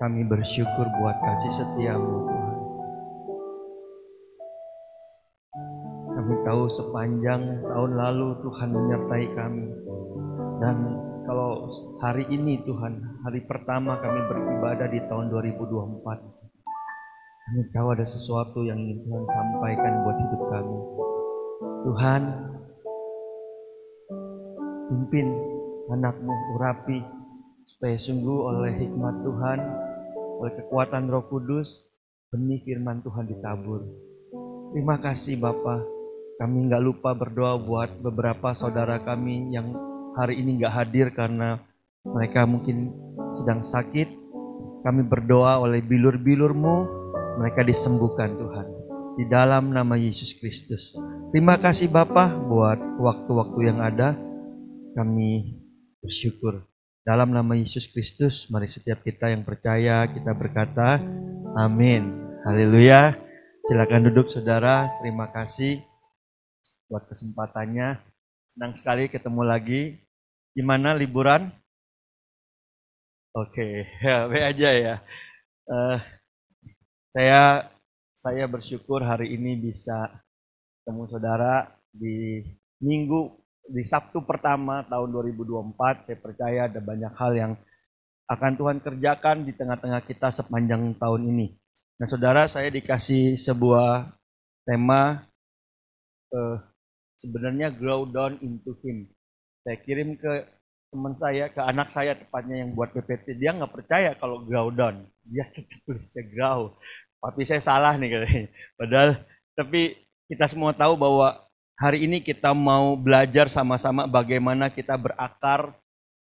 Kami bersyukur buat kasih setiamu Tuhan. Kami tahu sepanjang tahun lalu Tuhan menyertai kami. Dan kalau hari ini Tuhan, hari pertama kami beribadah di tahun 2024. Kami tahu ada sesuatu yang ingin Tuhan sampaikan buat hidup kami. Tuhan, pimpin anak-Mu, urapi, supaya sungguh oleh hikmat Tuhan, oleh kekuatan Roh Kudus, benih firman Tuhan ditabur. Terima kasih Bapa. Kami nggak lupa berdoa buat beberapa saudara kami yang hari ini nggak hadir karena mereka mungkin sedang sakit. Kami berdoa oleh bilur-bilur-Mu, mereka disembuhkan Tuhan. Di dalam nama Yesus Kristus. Terima kasih Bapa buat waktu-waktu yang ada. Kami bersyukur. Dalam nama Yesus Kristus, mari setiap kita yang percaya, kita berkata, amin. Haleluya. Silakan duduk saudara, terima kasih buat kesempatannya. Senang sekali ketemu lagi. Gimana liburan? Oke, ya, be aja ya. Saya bersyukur hari ini bisa ketemu saudara di Sabtu pertama tahun 2024. Saya percaya ada banyak hal yang akan Tuhan kerjakan di tengah-tengah kita sepanjang tahun ini. Nah saudara, saya dikasih sebuah tema sebenarnya grow down into Him. Saya kirim ke teman saya, ke anak saya tepatnya yang buat PPT. Dia nggak percaya kalau grow down. Dia tulisnya grow. Tapi saya salah nih katanya. Padahal, tapi kita semua tahu bahwa hari ini kita mau belajar sama-sama bagaimana kita berakar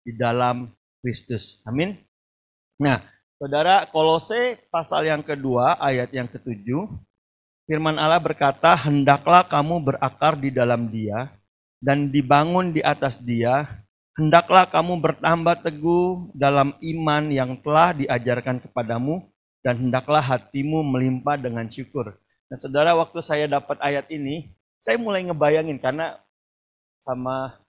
di dalam Kristus. Amin. Nah, saudara, Kolose pasal yang kedua, ayat yang ke-7. Firman Allah berkata, hendaklah kamu berakar di dalam Dia dan dibangun di atas Dia. Hendaklah kamu bertambah teguh dalam iman yang telah diajarkan kepadamu dan hendaklah hatimu melimpah dengan syukur. Nah, saudara, waktu saya dapat ayat ini, saya mulai ngebayangin karena sama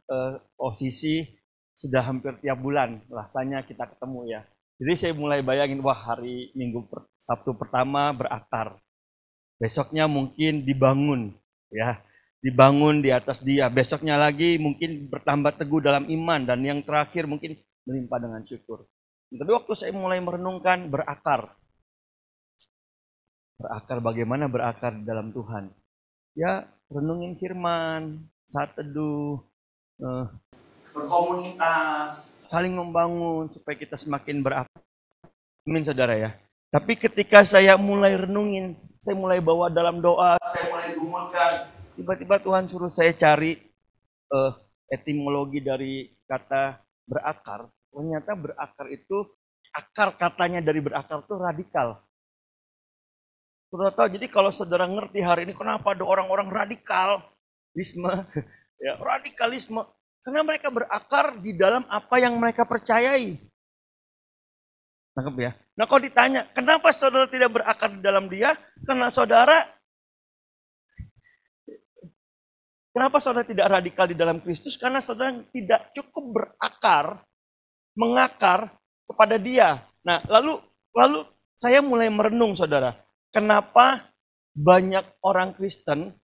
posisi sudah hampir tiap bulan rasanya kita ketemu ya. Jadi saya mulai bayangin, wah hari Sabtu pertama berakar. Besoknya mungkin dibangun ya. Dibangun di atas Dia. Besoknya lagi mungkin bertambah teguh dalam iman. Dan yang terakhir mungkin melimpah dengan syukur. Tapi waktu saya mulai merenungkan berakar. Berakar, bagaimana berakar di dalam Tuhan. Ya, renungin firman, saat teduh, berkomunitas, saling membangun supaya kita semakin berakar. Amin saudara ya. Tapi ketika saya mulai renungin, saya mulai bawa dalam doa, saya mulai gumulkan, tiba-tiba Tuhan suruh saya cari etimologi dari kata berakar. Ternyata berakar itu, akar katanya dari berakar itu radikal. Saudara tahu, jadi kalau saudara ngerti hari ini kenapa ada orang-orang radikalisme, ya, radikalisme, karena mereka berakar di dalam apa yang mereka percayai. Nangkep ya? Nah kalau ditanya, kenapa saudara tidak berakar di dalam Dia? Karena kenapa saudara tidak radikal di dalam Kristus? Karena saudara tidak cukup berakar, mengakar kepada Dia. Nah lalu saya mulai merenung saudara. Kenapa banyak orang Kristen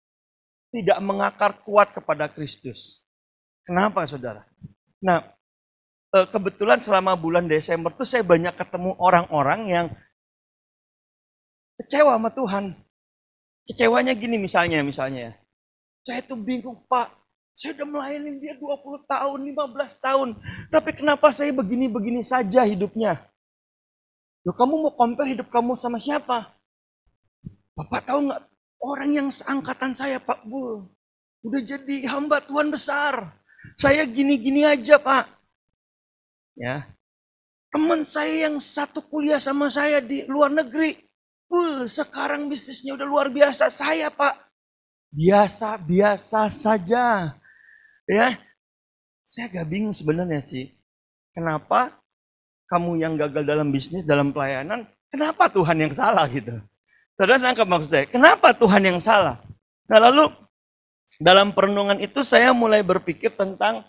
tidak mengakar kuat kepada Kristus? Kenapa saudara? Nah, kebetulan selama bulan Desember tuh saya banyak ketemu orang-orang yang kecewa sama Tuhan. Kecewanya gini misalnya. Saya tuh bingung Pak, saya udah melayani Dia 20 tahun, 15 tahun. Tapi kenapa saya begini-begini saja hidupnya? Loh, kamu mau compare hidup kamu sama siapa? Bapak tahu nggak, orang yang seangkatan saya Pak Bu, udah jadi hamba Tuhan besar. Saya gini-gini aja Pak. Ya, teman saya yang satu kuliah sama saya di luar negeri, sekarang bisnisnya udah luar biasa. Saya Pak, biasa saja. Ya, saya agak bingung sebenarnya sih. Kenapa kamu yang gagal dalam bisnis, dalam pelayanan, kenapa Tuhan yang salah gitu? Saudara nangkap maksud saya, kenapa Tuhan yang salah? Nah lalu dalam perenungan itu saya mulai berpikir tentang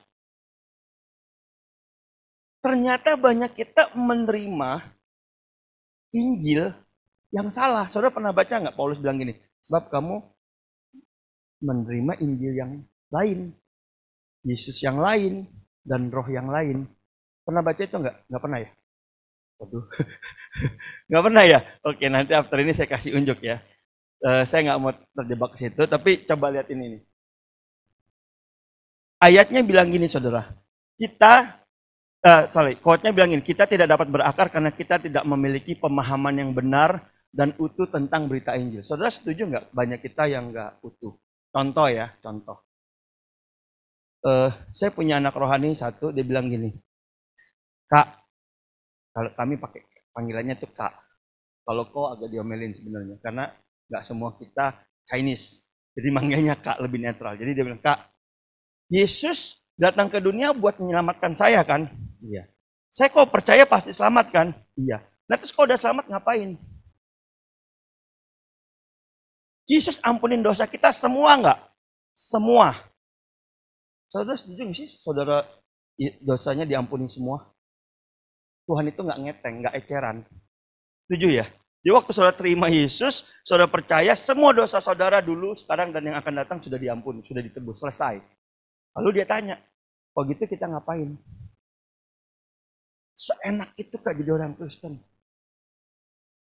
ternyata banyak kita menerima Injil yang salah. Saudara pernah baca nggak Paulus bilang gini, sebab kamu menerima Injil yang lain, Yesus yang lain, dan roh yang lain. Pernah baca itu nggak? Nggak pernah ya? Waduh, nggak pernah ya? Oke, nanti after ini saya kasih unjuk ya. Saya nggak mau terjebak ke situ, tapi coba lihat ini nih. Ayatnya bilang gini, saudara. Quote-nya bilang gini, kita tidak dapat berakar karena kita tidak memiliki pemahaman yang benar dan utuh tentang berita Injil. Saudara setuju nggak? Banyak kita yang nggak utuh. Contoh ya, contoh. Saya punya anak rohani satu, dia bilang gini, Kak, kalau kami pakai panggilannya tuh Kak. Kalau kau agak diomelin sebenarnya, karena nggak semua kita Chinese. Jadi manggilnya Kak, lebih netral. Jadi dia bilang, Kak, Yesus datang ke dunia buat menyelamatkan saya kan? Iya. Saya kok percaya pasti selamat kan? Iya. Nah terus kalau udah selamat ngapain? Yesus ampunin dosa kita semua nggak? Semua. Saudara setuju nggak sih saudara dosanya diampuni semua? Tuhan itu nggak ngeteng, nggak eceran. Setuju ya? Jadi waktu saudara terima Yesus, saudara percaya semua dosa saudara dulu, sekarang, dan yang akan datang sudah diampuni, sudah ditebus, selesai. Lalu dia tanya, kok gitu kita ngapain? Seenak itu Kak jadi orang Kristen.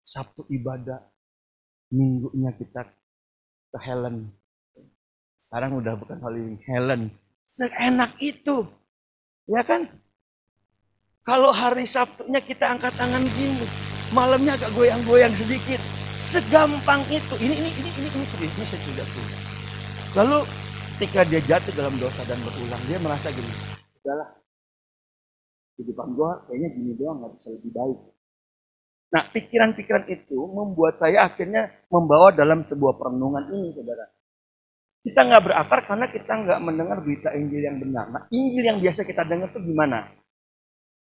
Sabtu ibadah, minggunya kita ke Helen. Sekarang udah bukan Holy Helen. Seenak itu. Ya kan? Kalau hari Sabtunya kita angkat tangan gini, malamnya agak goyang-goyang sedikit. Segampang itu. Ini serius, ini saya tidak tuh. Lalu ketika dia jatuh dalam dosa dan berulang, dia merasa gini, udahlah, kehidupan gue kayaknya gini doang, gak bisa lebih baik. Nah, pikiran-pikiran itu membuat saya akhirnya membawa dalam sebuah perenungan ini, saudara. Kita nggak berakar karena kita nggak mendengar berita Injil yang benar. Nah, Injil yang biasa kita dengar itu gimana?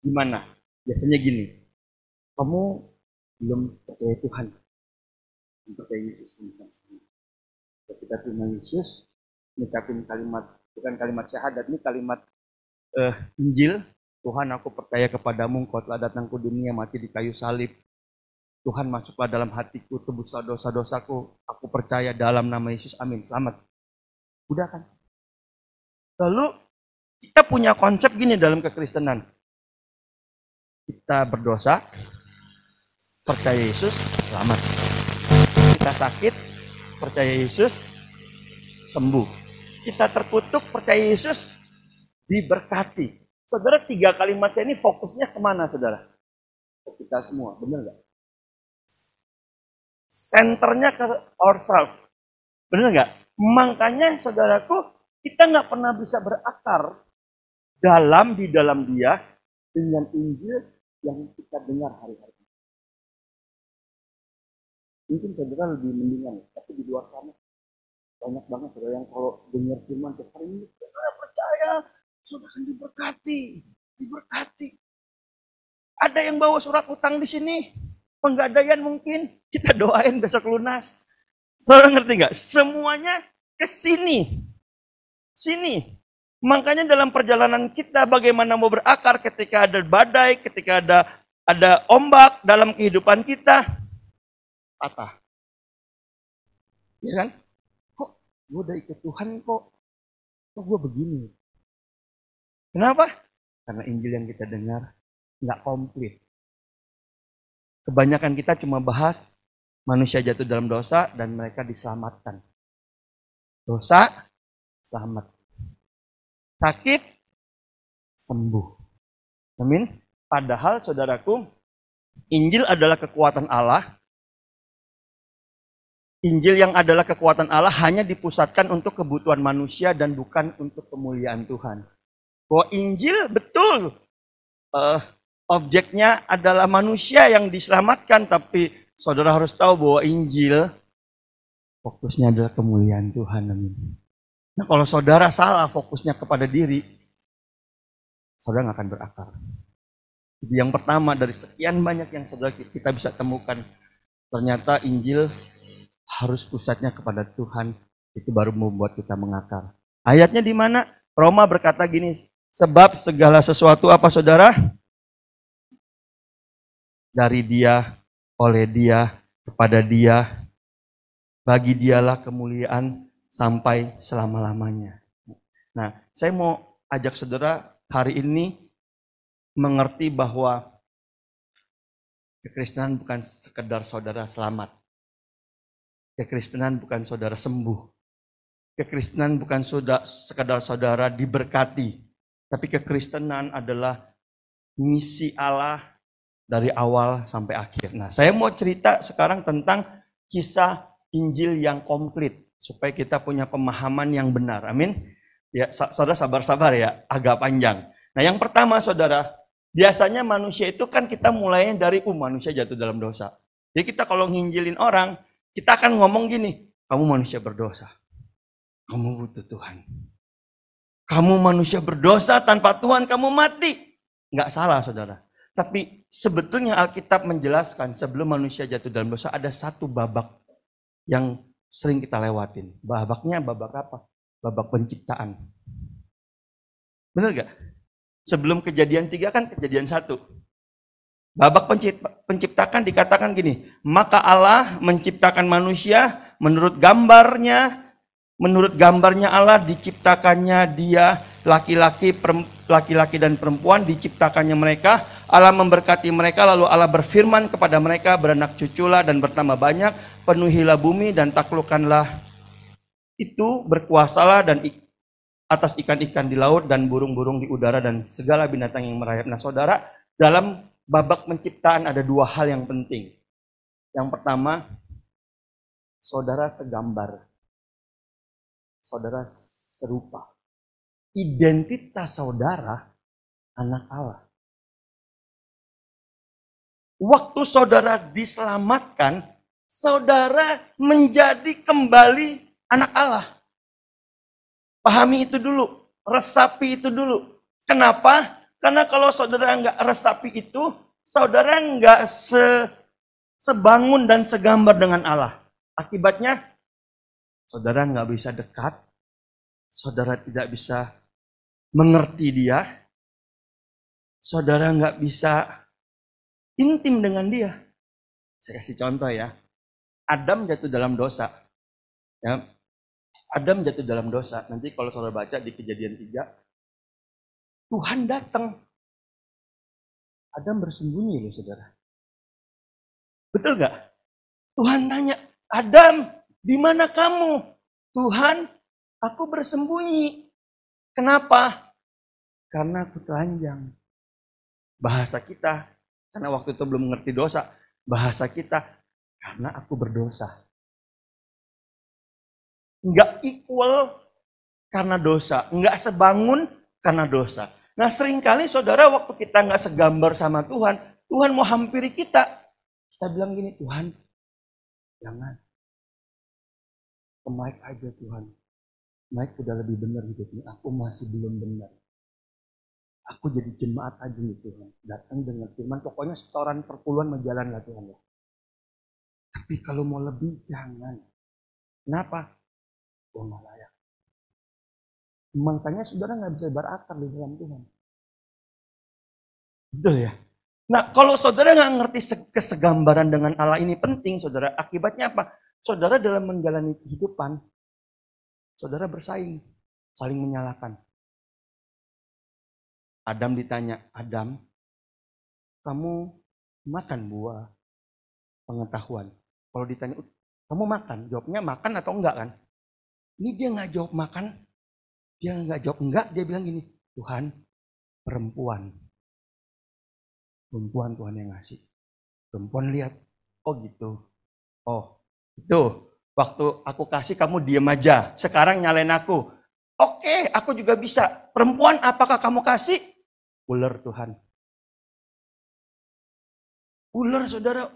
Gimana? Biasanya gini, kamu belum percaya Tuhan, percaya Yesus. Kita terima Yesus, ngucapin kalimat, bukan kalimat syahadat, ini kalimat Injil. Tuhan, aku percaya kepadamu, Engkau telah datang ke dunia, mati di kayu salib. Tuhan, masuklah dalam hatiku, tebuslah dosa-dosaku. Aku percaya dalam nama Yesus, amin. Selamat. Udah kan? Lalu kita punya konsep gini dalam kekristenan. Kita berdosa, percaya Yesus, selamat. Kita sakit, percaya Yesus, sembuh. Kita terkutuk, percaya Yesus, diberkati. Saudara, 3 kalimatnya ini fokusnya kemana, saudara? Ke kita semua, benar nggak? Senternya ke ourselves, benar nggak? Makanya, saudaraku, kita nggak pernah bisa berakar di dalam Dia dengan Injil yang kita dengar hari-hari. Mungkin saudara lebih mendingan, tapi di luar sana banyak banget saudara yang kalau dengar firman tiap hari ini, saudara percaya, sudah akan diberkati. Ada yang bawa surat utang di sini, penggadaian mungkin, kita doain besok lunas. Saudara ngerti nggak? Semuanya ke sini. Makanya dalam perjalanan kita bagaimana mau berakar ketika ada badai, ketika ada ombak dalam kehidupan kita, patah. Ya kan? Kok gue udah ikut Tuhan kok gue begini? Kenapa? Karena Injil yang kita dengar nggak komplit. Kebanyakan kita cuma bahas manusia jatuh dalam dosa dan mereka diselamatkan. Dosa, selamat. Sakit, sembuh. Amin. Padahal saudaraku, Injil adalah kekuatan Allah. Injil yang adalah kekuatan Allah hanya dipusatkan untuk kebutuhan manusia dan bukan untuk kemuliaan Tuhan. Bahwa Injil betul objeknya adalah manusia yang diselamatkan, tapi saudara harus tahu bahwa Injil fokusnya adalah kemuliaan Tuhan. Amin. Nah, kalau saudara salah fokusnya kepada diri, saudara nggak akan berakar. Jadi yang pertama dari sekian banyak yang saudara kita bisa temukan, ternyata Injil harus pusatnya kepada Tuhan, itu baru membuat kita mengakar. Ayatnya di mana? Roma berkata gini, sebab segala sesuatu apa saudara? Dari Dia, oleh Dia, kepada Dia, bagi Dialah kemuliaan sampai selama-lamanya. Nah, saya mau ajak saudara hari ini mengerti bahwa kekristenan bukan sekedar saudara selamat. Kekristenan bukan saudara sembuh. Kekristenan bukan sekedar saudara diberkati. Tapi kekristenan adalah misi Allah dari awal sampai akhir. Nah, saya mau cerita sekarang tentang kisah Injil yang komplit. Supaya kita punya pemahaman yang benar. Amin. Ya, saudara sabar-sabar ya, agak panjang. Nah, yang pertama saudara, biasanya manusia itu kan kita mulainya dari manusia jatuh dalam dosa. Jadi kita kalau nginjilin orang, kita akan ngomong gini, kamu manusia berdosa. Kamu butuh Tuhan. Kamu manusia berdosa, tanpa Tuhan kamu mati. Nggak salah saudara. Tapi sebetulnya Alkitab menjelaskan sebelum manusia jatuh dalam dosa ada satu babak yang sering kita lewatin. Babaknya babak apa? Babak penciptaan. Benar gak? Sebelum kejadian 3 kan kejadian 1. Babak penciptakan dikatakan gini, maka Allah menciptakan manusia menurut gambarnya. Menurut gambarnya Allah diciptakannya dia, laki-laki dan perempuan diciptakannya mereka. Allah memberkati mereka, lalu Allah berfirman kepada mereka, beranak cuculah dan bertambah banyak, penuhilah bumi dan taklukkanlah itu, berkuasalah dan atas ikan-ikan di laut dan burung-burung di udara dan segala binatang yang merayap. Nah saudara, dalam babak penciptaan ada 2 hal yang penting. Yang pertama, saudara segambar. Saudara serupa. Identitas saudara anak Allah. Waktu saudara diselamatkan, saudara menjadi kembali anak Allah. Pahami itu dulu, resapi itu dulu. Kenapa? Karena kalau saudara nggak resapi itu, saudara nggak sebangun dan segambar dengan Allah. Akibatnya, saudara nggak bisa dekat, saudara tidak bisa mengerti Dia, saudara nggak bisa intim dengan Dia. Saya kasih contoh ya, Adam jatuh dalam dosa. Ya, Adam jatuh dalam dosa. Nanti kalau saudara baca di Kejadian 3, Tuhan datang. Adam bersembunyi loh saudara. Betul gak? Tuhan tanya, Adam, di mana kamu? Tuhan, aku bersembunyi. Kenapa? Karena aku telanjang. Bahasa kita, karena waktu itu belum mengerti dosa. Bahasa kita, karena aku berdosa. Enggak equal karena dosa. Enggak sebangun karena dosa. Nah seringkali saudara waktu kita enggak segambar sama Tuhan, Tuhan mau hampiri kita. Kita bilang gini, Tuhan, jangan. Ke Mike aja Tuhan. Mike udah lebih benar hidupnya. Aku masih belum benar. Aku jadi jemaat aja nih Tuhan. Datang dengan firman. Pokoknya setoran perpuluhan berjalan lah Tuhan. Tapi kalau mau lebih jangan. Kenapa? Gue gak layak. Makanya saudara gak bisa berakar di dalam Tuhan. Betul ya? Nah kalau saudara gak ngerti kesegambaran dengan Allah ini penting saudara. Akibatnya apa? Saudara dalam menjalani kehidupan, saudara bersaing, saling menyalahkan. Adam ditanya, Adam, kamu makan buah pengetahuan. Kalau ditanya, kamu makan? Jawabnya makan atau enggak kan? Ini dia nggak jawab makan, dia nggak jawab enggak, dia bilang gini, Tuhan, perempuan Tuhan yang ngasih. Perempuan lihat, oh gitu, oh itu, waktu aku kasih kamu diem aja. Sekarang nyalain aku. Oke, aku juga bisa. Perempuan, apakah kamu kasih? Ular Tuhan. Ular saudara.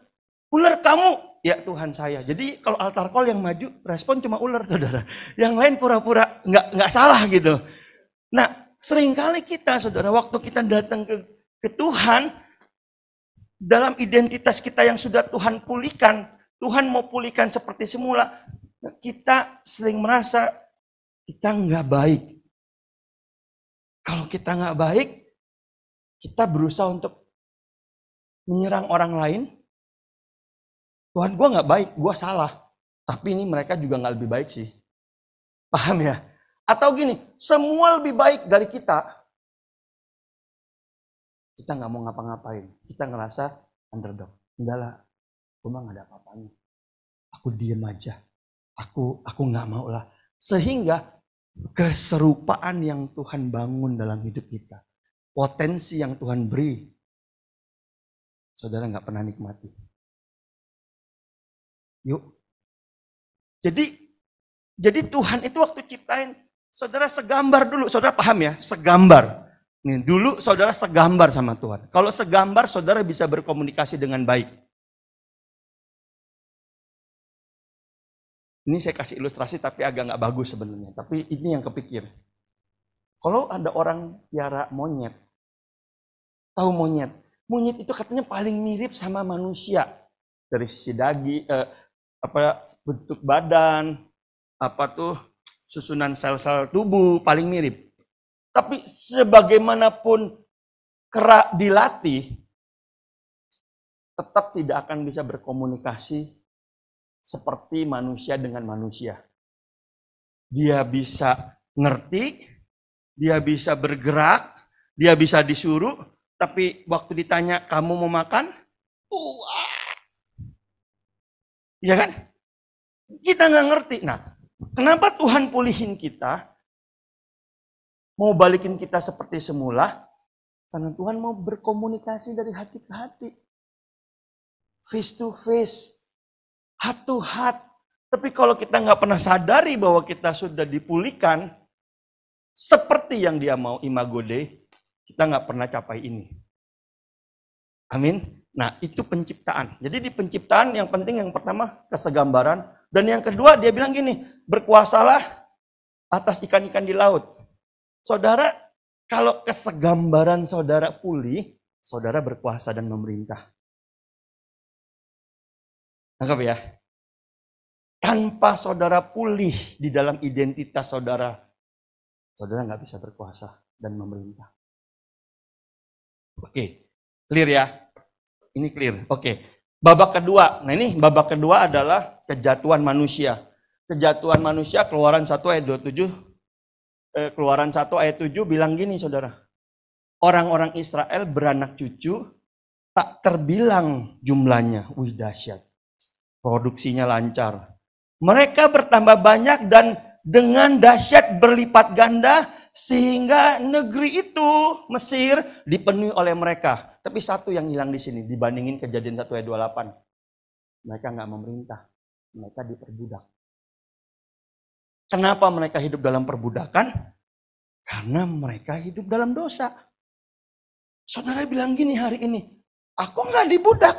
Ular kamu. Ya Tuhan saya. Jadi kalau altar call yang maju, respon cuma ular saudara. Yang lain pura-pura nggak salah gitu. Nah, seringkali kita saudara, waktu kita datang ke Tuhan, dalam identitas kita yang sudah Tuhan pulihkan, Tuhan mau pulihkan seperti semula. Kita sering merasa kita nggak baik. Kalau kita nggak baik, kita berusaha untuk menyerang orang lain. Tuhan, gue nggak baik, gue salah. Tapi ini mereka juga nggak lebih baik sih. Paham ya? Atau gini, semua lebih baik dari kita. Kita nggak mau ngapa-ngapain. Kita ngerasa underdog. Enggak lah, gue mah nggak ada apa-apanya. Aku diem aja. Aku nggak mau lah. Sehingga keserupaan yang Tuhan bangun dalam hidup kita, potensi yang Tuhan beri, saudara nggak pernah nikmati. Yuk. Jadi Tuhan itu waktu ciptain, saudara segambar dulu. Saudara paham ya? Segambar. Nih, dulu saudara segambar sama Tuhan. Kalau segambar, saudara bisa berkomunikasi dengan baik. Ini saya kasih ilustrasi tapi agak nggak bagus sebenarnya. Tapi ini yang kepikir. Kalau ada orang piara monyet, tahu monyet? Monyet itu katanya paling mirip sama manusia dari sisi daging, bentuk badan, susunan sel-sel tubuh paling mirip. Tapi sebagaimanapun kera dilatih, tetap tidak akan bisa berkomunikasi seperti manusia dengan manusia. Dia bisa ngerti, dia bisa bergerak, dia bisa disuruh, tapi waktu ditanya kamu mau makan, iya kan? Kita nggak ngerti. Nah, kenapa Tuhan pulihin kita? Mau balikin kita seperti semula? Karena Tuhan mau berkomunikasi dari hati ke hati. Face to face. Heart to heart. Tapi kalau kita nggak pernah sadari bahwa kita sudah dipulihkan, seperti yang dia mau, imago Dei, kita nggak pernah capai ini. Amin. Nah, itu penciptaan. Jadi di penciptaan yang penting yang pertama kesegambaran. Dan yang kedua dia bilang gini, berkuasalah atas ikan-ikan di laut. Saudara, kalau kesegambaran saudara pulih, saudara berkuasa dan memerintah. Anggap ya. Tanpa saudara pulih di dalam identitas saudara, saudara nggak bisa berkuasa dan memerintah. Oke, clear ya? Ini clear. Oke. Babak kedua. Nah ini babak kedua adalah kejatuhan manusia. Kejatuhan manusia Keluaran 1 ayat 27. Keluaran 1 ayat 7 bilang gini saudara. Orang-orang Israel beranak cucu tak terbilang jumlahnya. Wih dahsyat. Produksinya lancar. Mereka bertambah banyak dan dengan dahsyat berlipat ganda sehingga negeri itu Mesir dipenuhi oleh mereka. Tapi satu yang hilang di sini dibandingin Kejadian 1 ayat 28. Mereka nggak memerintah. Mereka diperbudak. Kenapa mereka hidup dalam perbudakan? Karena mereka hidup dalam dosa. Saudara bilang gini hari ini, aku nggak dibudak.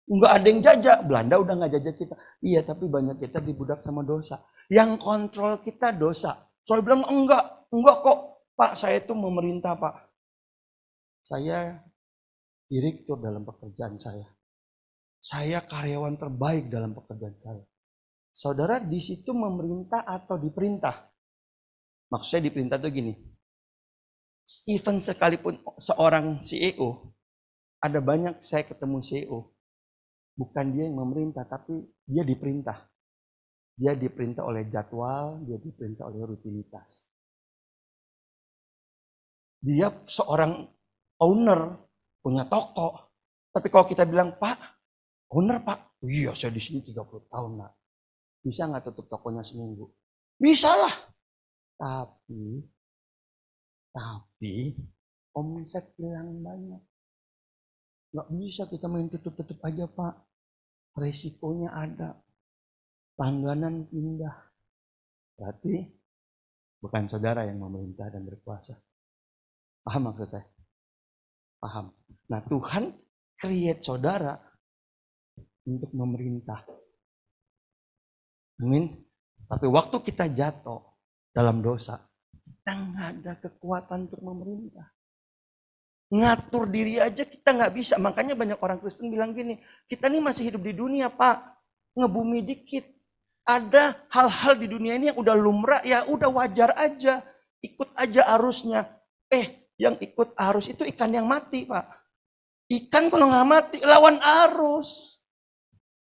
Nggak ada yang jajah. Belanda udah nggak jajah kita. Iya, tapi banyak kita dibudak sama dosa. Yang kontrol kita dosa. Soalnya bilang enggak kok. Pak, saya itu memerintah Pak. Saya direktur dalam pekerjaan saya. Saya karyawan terbaik dalam pekerjaan saya. Saudara di situ memerintah atau diperintah? Maksudnya diperintah tuh gini. Even sekalipun seorang CEO, ada banyak saya ketemu CEO. Bukan dia yang memerintah, tapi dia diperintah. Dia diperintah oleh jadwal, dia diperintah oleh rutinitas. Dia seorang owner, punya toko. Tapi kalau kita bilang, Pak, owner Pak, iya saya di sini 30 tahun Nak. Bisa nggak tutup tokonya seminggu? Bisa lah. Tapi omset hilang banyak. Nggak bisa kita main tutup-tutup aja Pak. Resikonya ada. Langganan pindah. Berarti bukan saudara yang memerintah dan berkuasa. Paham maksud saya? Paham. Nah Tuhan create saudara untuk memerintah. Amin. Tapi waktu kita jatuh dalam dosa, kita nggak ada kekuatan untuk memerintah. Ngatur diri aja kita nggak bisa. Makanya banyak orang Kristen bilang gini, kita ini masih hidup di dunia Pak, ngebumi dikit. Ada hal-hal di dunia ini yang udah lumrah, ya udah wajar aja. Ikut aja arusnya. Yang ikut arus itu ikan yang mati Pak. Ikan kalau nggak mati lawan arus.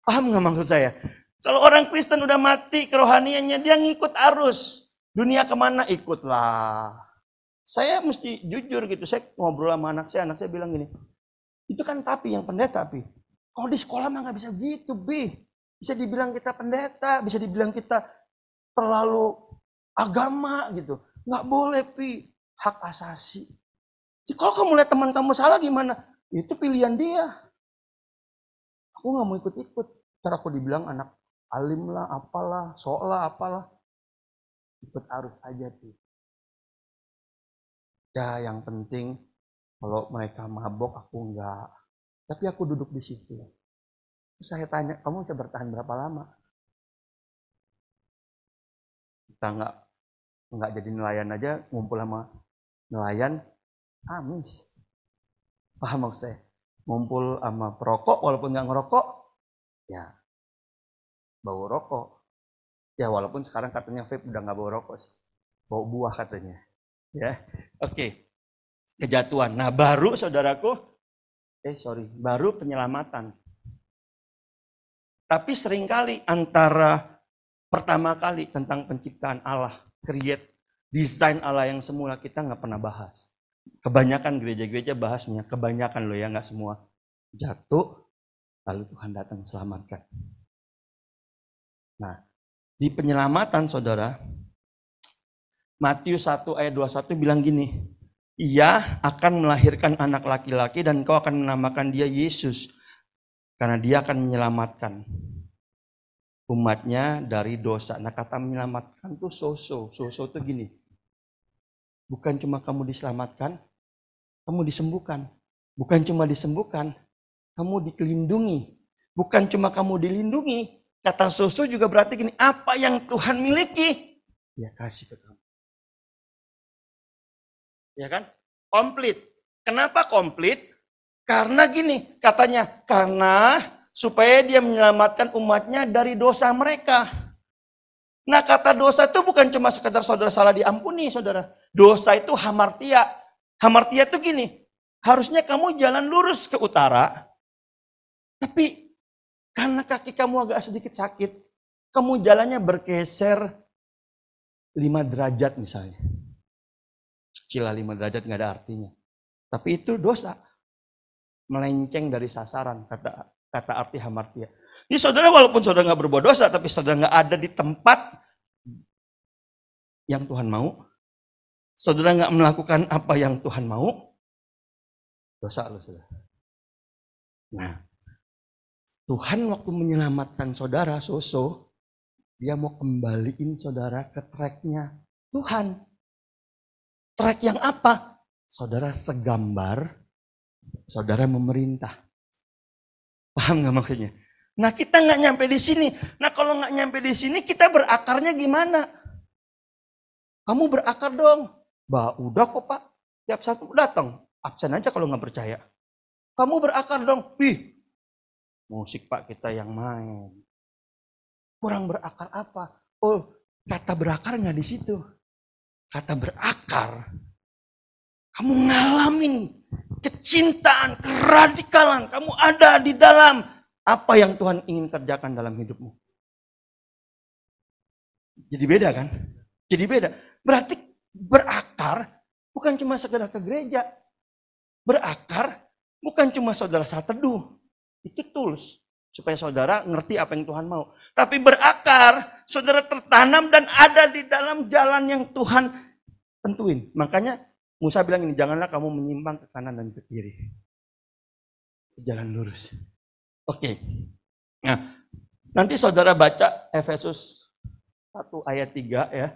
Paham nggak maksud saya? Kalau orang Kristen udah mati kerohaniannya, dia ngikut arus. Dunia kemana ikutlah. Saya mesti jujur gitu, saya ngobrol sama anak saya bilang gini, itu kan tapi yang pendeta, Pi. Kalau di sekolah mah nggak bisa gitu, Bi. Bisa dibilang kita pendeta, bisa dibilang kita terlalu agama gitu. Nggak boleh, Pi. Hak asasi. Jadi kalau kamu lihat teman kamu salah gimana? Itu pilihan dia. Aku nggak mau ikut-ikut. Ntar aku dibilang anak alim lah, apalah, sok lah, apalah. Ikut arus aja, Pi. Ya yang penting kalau mereka mabok aku enggak. Tapi aku duduk di situ. Terus saya tanya, kamu bisa bertahan berapa lama? Kita enggak jadi nelayan aja, ngumpul sama nelayan, amis. Paham maksud saya? Ngumpul sama perokok, walaupun enggak ngerokok, ya bau rokok. Ya walaupun sekarang katanya vape udah enggak bau rokok sih. Bau buah katanya. Ya, oke. Kejatuhan. Nah baru saudaraku, baru penyelamatan. Tapi seringkali antara pertama kali tentang penciptaan Allah, create, desain Allah yang semula kita nggak pernah bahas. Kebanyakan gereja-gereja bahasnya, kebanyakan loh ya, nggak semua. Jatuh, lalu Tuhan datang selamatkan. Nah, di penyelamatan saudara, Matius 1 ayat 21 bilang gini, ia akan melahirkan anak laki-laki dan kau akan menamakan dia Yesus. Karena dia akan menyelamatkan umatnya dari dosa. Nah kata menyelamatkan tuh soso tuh gini. Bukan cuma kamu diselamatkan, kamu disembuhkan. Bukan cuma disembuhkan, kamu dilindungi. Bukan cuma kamu dilindungi, kata soso juga berarti gini, apa yang Tuhan miliki, dia kasih ke kamu. Ya kan? Komplit. Kenapa komplit? Karena gini, katanya, karena supaya dia menyelamatkan umatnya dari dosa mereka. Nah kata dosa itu bukan cuma sekedar saudara salah diampuni, saudara. Dosa itu hamartia. Hamartia itu gini, harusnya kamu jalan lurus ke utara, tapi karena kaki kamu agak sedikit sakit, kamu jalannya bergeser 5 derajat misalnya. Kecil lah 5 derajat nggak ada artinya. Tapi itu dosa. Melenceng dari sasaran, kata arti hamartia. Jadi saudara walaupun saudara nggak berbuat dosa, tapi saudara nggak ada di tempat yang Tuhan mau, saudara nggak melakukan apa yang Tuhan mau, dosa loh saudara. Nah, Tuhan waktu menyelamatkan saudara, dia mau kembaliin saudara ke tracknya Tuhan. Track yang apa? Saudara segambar, saudara memerintah. Paham nggak maksudnya? Nah kita nggak nyampe di sini. Nah kalau nggak nyampe di sini kita berakarnya gimana? Kamu berakar dong. Bah udah kok Pak. Tiap satu datang. Absen aja kalau nggak percaya. Kamu berakar dong. Musik Pak kita yang main. Kurang berakar apa? Oh kata berakar nggak di situ. Kata berakar, kamu ngalamin kecintaan, keradikalan, kamu ada di dalam apa yang Tuhan ingin kerjakan dalam hidupmu. Jadi beda kan? Jadi beda. Berarti berakar bukan cuma sekedar ke gereja. Berakar bukan cuma saudara saat teduh. Itu tools. Supaya saudara ngerti apa yang Tuhan mau. Tapi berakar, saudara tertanam dan ada di dalam jalan yang Tuhan tentuin. Makanya Musa bilang ini, janganlah kamu menyimpang ke kanan dan ke kiri. Jalan lurus. Oke. Nah, nanti saudara baca Efesus 1 ayat 3 ya.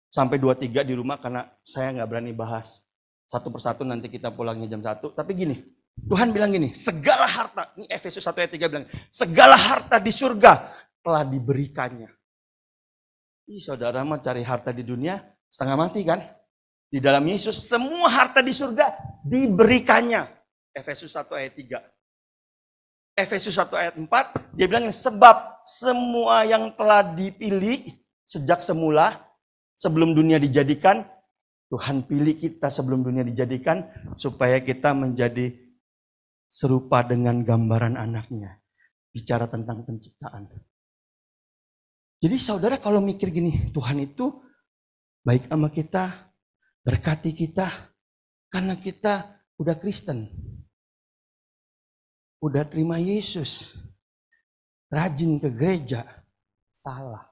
Sampai 23 di rumah karena saya nggak berani bahas satu persatu, nanti kita pulangnya jam 1. Tapi gini, Tuhan bilang gini, segala harta, ini Efesus 1 ayat 3 bilang, segala harta di surga telah diberikannya. Ih, saudara mah cari harta di dunia setengah mati kan? Di dalam Yesus semua harta di surga diberikannya. Efesus 1 ayat 3. Efesus 1 ayat 4, dia bilang sebab semua yang telah dipilih sejak semula, sebelum dunia dijadikan, Tuhan pilih kita sebelum dunia dijadikan supaya kita menjadi serupa dengan gambaran anaknya. bicara tentang penciptaan. Jadi saudara kalau mikir gini, Tuhan itu baik sama kita, berkati kita, karena kita udah Kristen. Udah terima Yesus. Rajin ke gereja. Salah.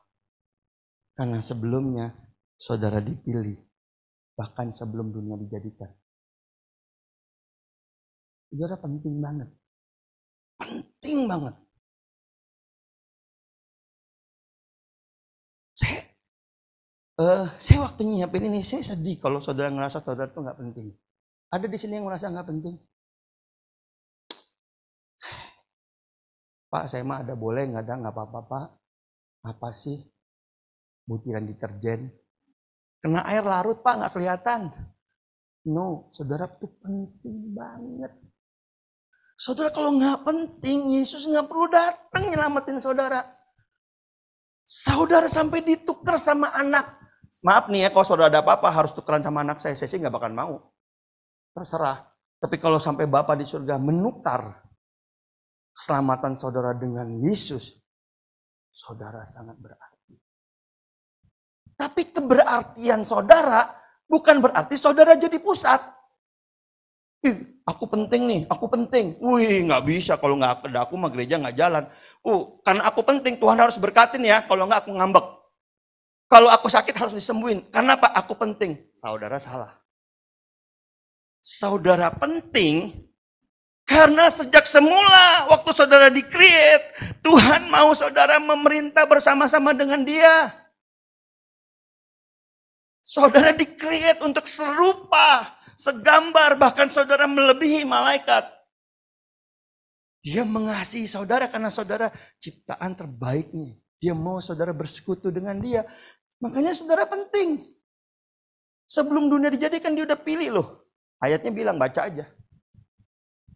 Karena sebelumnya saudara dipilih. Bahkan sebelum dunia dijadikan. Saudara penting banget. Penting banget. Saya waktu nyiapin ini, saya sedih kalau saudara ngerasa saudara itu nggak penting. Ada di sini yang ngerasa nggak penting? Pak, saya mah ada boleh, nggak ada, nggak apa-apa Pak. Apa sih? Butiran deterjen. Kena air larut Pak, nggak kelihatan. No, saudara itu penting banget. Saudara kalau nggak penting, Yesus nggak perlu datang nyelamatin saudara. Saudara sampai ditukar sama anak. Maaf nih ya, kalau saudara ada apa-apa harus tukeran sama anak saya sih nggak bakal mau. Terserah. Tapi kalau sampai Bapa di surga menukar keselamatan saudara dengan Yesus, saudara sangat berarti. Tapi keberartian saudara bukan berarti saudara jadi pusat. Aku penting nih, aku penting. Wih, nggak bisa kalau nggak ada aku mah gereja nggak jalan. Karena aku penting, Tuhan harus berkatin ya. Kalau nggak aku ngambek. Kalau aku sakit harus disembuhin. Karena apa? Aku penting. Saudara salah. Saudara penting karena sejak semula waktu saudara di-create, Tuhan mau saudara memerintah bersama-sama dengan Dia. Saudara di-create untuk serupa, segambar, bahkan saudara melebihi malaikat. Dia mengasihi saudara karena saudara ciptaan terbaiknya. Dia mau saudara bersekutu dengan Dia. Makanya saudara penting. Sebelum dunia dijadikan dia udah pilih loh. Ayatnya bilang baca aja.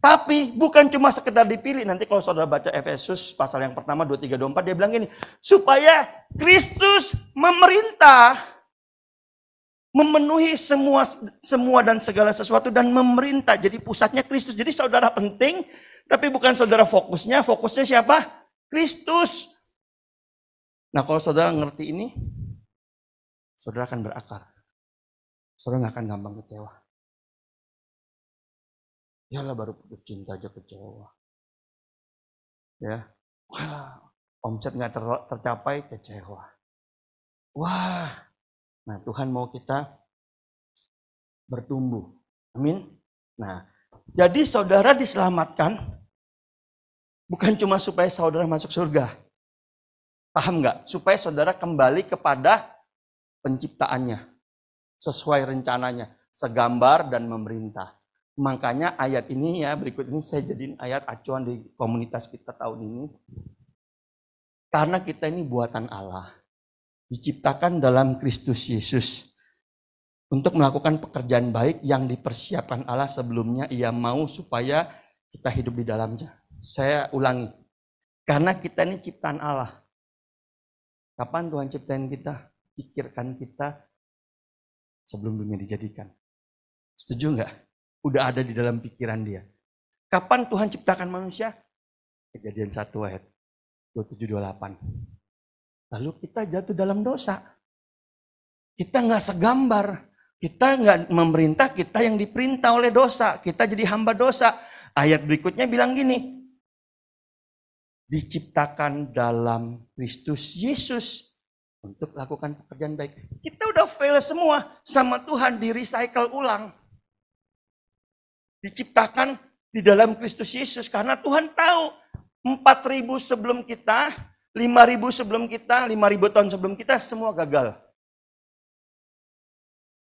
Tapi bukan cuma sekedar dipilih. Nanti kalau saudara baca Efesus pasal yang pertama 23, 24 dia bilang gini. Supaya Kristus memerintah. Memenuhi semua dan segala sesuatu dan memerintah. Jadi pusatnya Kristus. Jadi saudara penting. Tapi bukan saudara fokusnya. Fokusnya siapa? Kristus. Nah kalau saudara ngerti ini. Saudara akan berakar. Saudara gak akan gampang kecewa. Yalah baru putus cinta aja kecewa. Ya, wah, omset nggak tercapai kecewa. Wah, nah Tuhan mau kita bertumbuh. Amin. Nah, jadi saudara diselamatkan bukan cuma supaya saudara masuk surga. Paham nggak? Supaya saudara kembali kepada penciptaannya. Sesuai rencananya. Segambar dan memerintah. Makanya ayat ini ya, berikut ini saya jadiin ayat acuan di komunitas kita tahun ini. Karena kita ini buatan Allah. Diciptakan dalam Kristus Yesus. Untuk melakukan pekerjaan baik yang dipersiapkan Allah sebelumnya Ia mau supaya kita hidup di dalamnya. Saya ulangi. Karena kita ini ciptaan Allah. Kapan Tuhan ciptain kita? Pikirkan kita sebelum dunia dijadikan. Setuju nggak? Udah ada di dalam pikiran Dia. Kapan Tuhan ciptakan manusia? Kejadian 1 ayat 27-28. Lalu kita jatuh dalam dosa. Kita nggak segambar. Kita nggak memerintah, kita yang diperintah oleh dosa. Kita jadi hamba dosa. Ayat berikutnya bilang gini. Diciptakan dalam Kristus Yesus. Untuk lakukan pekerjaan baik. Kita udah fail semua. Sama Tuhan di-recycle ulang. Diciptakan di dalam Kristus Yesus. Karena Tuhan tahu 4.000 sebelum kita, 5.000 sebelum kita, 5.000 tahun sebelum kita, semua gagal.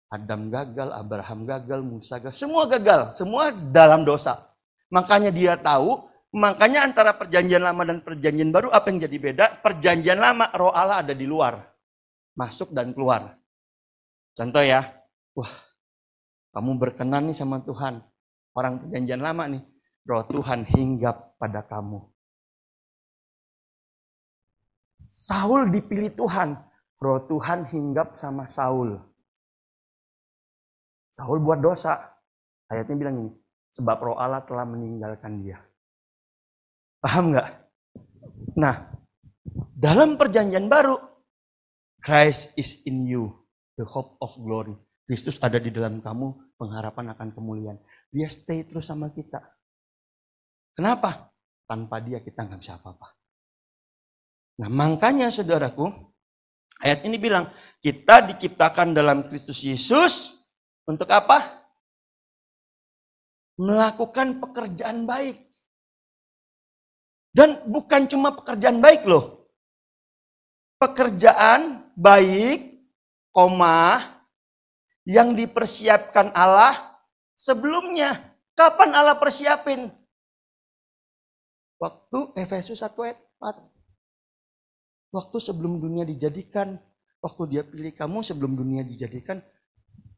Adam gagal, Abraham gagal, Musa gagal, semua gagal. Semua dalam dosa. Makanya Dia tahu, makanya antara perjanjian lama dan perjanjian baru apa yang jadi beda? Perjanjian lama, roh Allah ada di luar. Masuk dan keluar. Contoh ya, wah kamu berkenan nih sama Tuhan. Orang perjanjian lama nih, roh Tuhan hinggap pada kamu. Saul dipilih Tuhan, roh Tuhan hinggap sama Saul. Saul buat dosa. Ayatnya bilang ini, sebab roh Allah telah meninggalkan dia. Paham nggak? Nah, dalam perjanjian baru, Christ is in you, the hope of glory. Kristus ada di dalam kamu, pengharapan akan kemuliaan. Dia stay terus sama kita. Kenapa? Tanpa dia kita nggak bisa apa-apa. Nah, makanya saudaraku, ayat ini bilang, kita diciptakan dalam Kristus Yesus untuk apa? Melakukan pekerjaan baik. Dan bukan cuma pekerjaan baik loh. Pekerjaan baik, yang dipersiapkan Allah sebelumnya. Kapan Allah persiapin? Waktu Efesus 1 ayat 4. Waktu sebelum dunia dijadikan, waktu dia pilih kamu sebelum dunia dijadikan,